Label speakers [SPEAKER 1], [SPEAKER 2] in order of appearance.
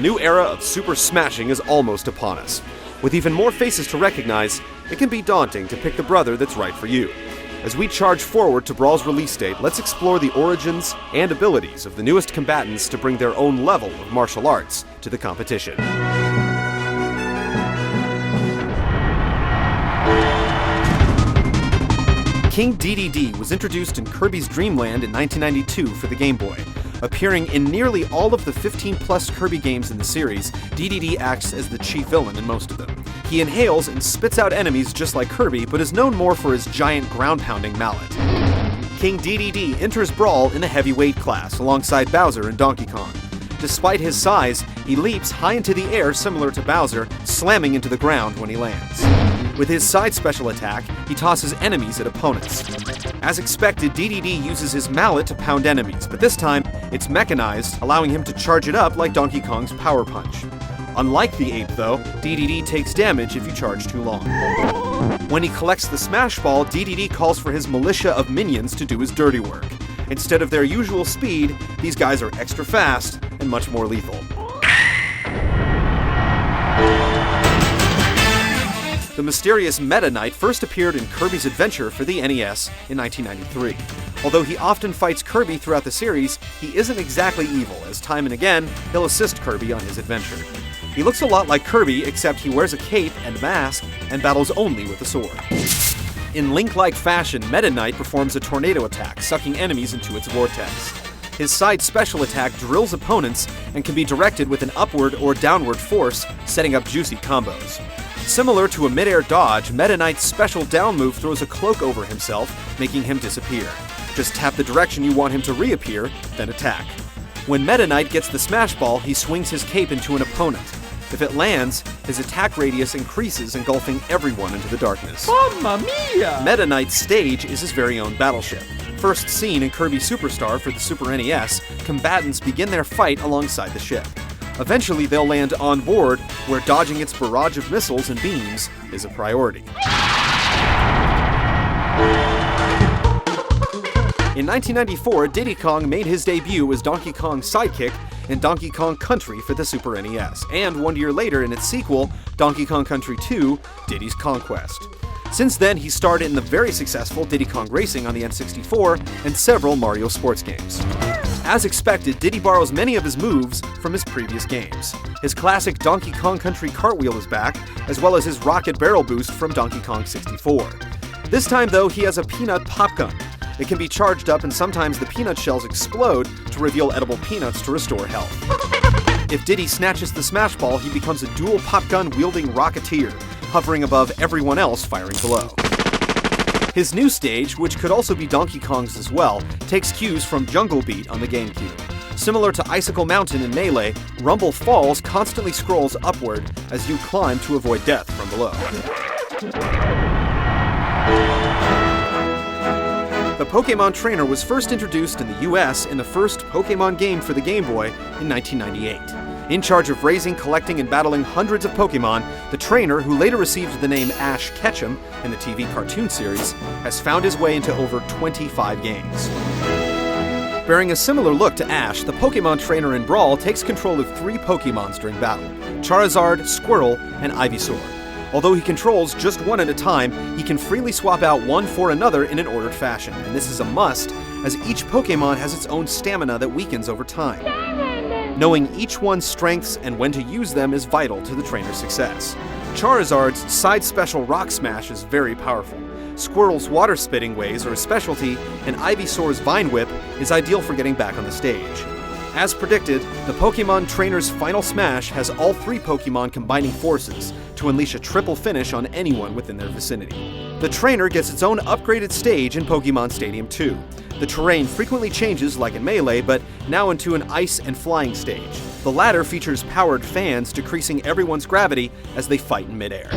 [SPEAKER 1] new era of super smashing is almost upon us. With even more faces to recognize, it can be daunting to pick the brother that's right for you. As we charge forward to Brawl's release date, let's explore the origins and abilities of the newest combatants to bring their own level of martial arts to the competition. King DDD was introduced in Kirby's Dream Land in 1992 for the Game Boy. Appearing in nearly all of the 15-plus Kirby games in the series, DDD acts as the chief villain in most of them. He inhales and spits out enemies just like Kirby, but is known more for his giant ground-pounding mallet. King DDD enters Brawl in the heavyweight class, alongside Bowser and Donkey Kong. Despite his size, he leaps high into the air similar to Bowser, slamming into the ground when he lands. With his side special attack, he tosses enemies at opponents. As expected, DDD uses his mallet to pound enemies, but this time, it's mechanized, allowing him to charge it up like Donkey Kong's Power Punch. Unlike the ape, though, DDD takes damage if you charge too long. When he collects the Smash Ball, DDD calls for his militia of minions to do his dirty work. Instead of their usual speed, these guys are extra fast and much more lethal. The mysterious Meta Knight first appeared in Kirby's Adventure for the NES in 1993. Although he often fights Kirby throughout the series, he isn't exactly evil, as time and again, he'll assist Kirby on his adventure. He looks a lot like Kirby, except he wears a cape and mask and battles only with a sword. In Link-like fashion, Meta Knight performs a tornado attack, sucking enemies into its vortex. His side special attack drills opponents and can be directed with an upward or downward force, setting up juicy combos. Similar to a mid-air dodge, Meta Knight's special down move throws a cloak over himself, making him disappear. Just tap the direction you want him to reappear, then attack. When Meta Knight gets the Smash Ball, he swings his cape into an opponent. If it lands, his attack radius increases, engulfing everyone into the darkness.
[SPEAKER 2] Mamma mia!
[SPEAKER 1] Meta Knight's stage is his very own battleship. First seen in Kirby Superstar for the Super NES, combatants begin their fight alongside the ship. Eventually, they'll land on board, where dodging its barrage of missiles and beams is a priority. In 1994, Diddy Kong made his debut as Donkey Kong's sidekick in Donkey Kong Country for the Super NES, and 1 year later in its sequel, Donkey Kong Country 2, Diddy's Conquest. Since then, he starred in the very successful Diddy Kong Racing on the N64 and several Mario sports games. As expected, Diddy borrows many of his moves from his previous games. His classic Donkey Kong Country cartwheel is back, as well as his rocket barrel boost from Donkey Kong 64. This time, though, he has a peanut pop gun. It can be charged up, and sometimes the peanut shells explode to reveal edible peanuts to restore health. If Diddy snatches the Smash Ball, he becomes a dual pop gun-wielding rocketeer, hovering above everyone else firing below. His new stage, which could also be Donkey Kong's as well, takes cues from Jungle Beat on the GameCube. Similar to Icicle Mountain in Melee, Rumble Falls constantly scrolls upward as you climb to avoid death from below. The Pokémon Trainer was first introduced in the US in the first Pokémon game for the Game Boy in 1998. In charge of raising, collecting, and battling hundreds of Pokémon, the trainer, who later received the name Ash Ketchum in the TV cartoon series, has found his way into over 25 games. Bearing a similar look to Ash, the Pokémon trainer in Brawl takes control of 3 Pokémons during battle: Charizard, Squirtle, and Ivysaur. Although he controls just one at a time, he can freely swap out one for another in an ordered fashion, and this is a must, as each Pokémon has its own stamina that weakens over time. Knowing each one's strengths and when to use them is vital to the trainer's success. Charizard's side special Rock Smash is very powerful. Squirtle's water spitting ways are a specialty, and Ivysaur's Vine Whip is ideal for getting back on the stage. As predicted, the Pokémon Trainer's final smash has all 3 Pokémon combining forces to unleash a triple finish on anyone within their vicinity. The trainer gets its own upgraded stage in Pokémon Stadium 2. The terrain frequently changes like in Melee, but now into an ice and flying stage. The latter features powered fans, decreasing everyone's gravity as they fight in midair.